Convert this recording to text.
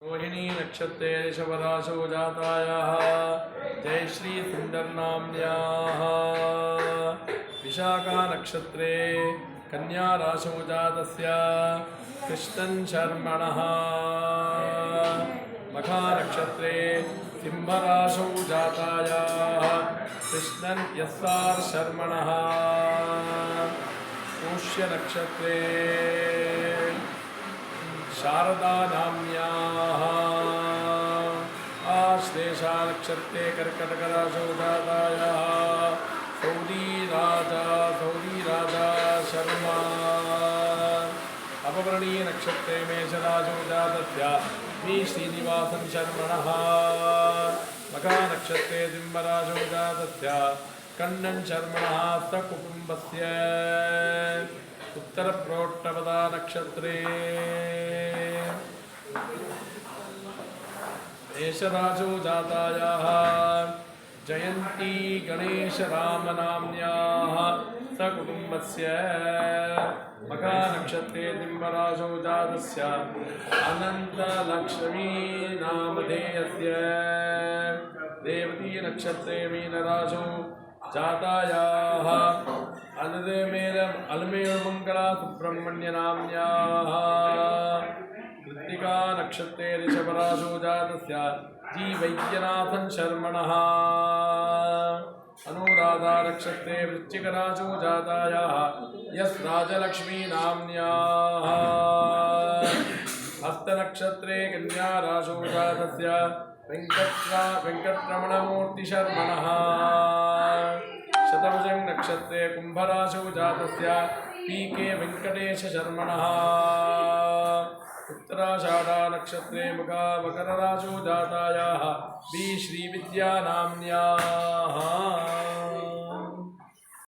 रोहिणी नक्षत्रे ऋषभराशौ जातायाः जयश्री सुन्दरनाम्न्याः विशाखा नक्षत्रे कन्या राशौ जातस्य कृष्णन् शर्मणः मखा नक्षत्रे सिंहराशौ जातायाः कृष्णन् यस्सार शर्मणः पुष्य नक्षत्रे शारदा नाम्न्याः आश्लेषा नक्षत्रे कर्कटकराशौ जातायाः सौदी राजा शर्मा अपवर्णी नक्षत्रे मेषराशौ जातस्य मी श्रीनिवासन् शर्मणः मखा नक्षत्रे सिंहराशौ जातस्य कन्नन् शर्मणः सकुटुम्बस्य उत्तरप्रोट्टपदा नक्षत्रे मेषराशौ जातायाः जयन्ती गणेशरामनाम्न्याः सकुटुम्बस्य मखा नक्षत्रे सिंहराशौ जातस्य अनन्तलक्ष्मी नामधेयस्य रेवती नक्षत्रे मीनराशौ जातायाः अलमेलमङ्गला सुब्रह्मण्यनाम्न्याः कृत्तिका नक्षत्रे ऋषभराशौ जातस्य जी वैद्यनाथन् शर्मणः अनुराधा नक्षत्रे वृश्चिकराशौ जातायाः यस् राजलक्ष्मी नाम्न्याः हस्तनक्षत्रे कन्या राशौ जातस्य वेङ्कटरमणमूर्तिशर्मणः शतभुजं नक्षत्रे कुंभराशौ जातस्य पीके वेंकटेश शर्मणः उत्तराषाढा नक्षत्रे मकरराशौ जातायाः बी श्रीविद्या नाम्न्याः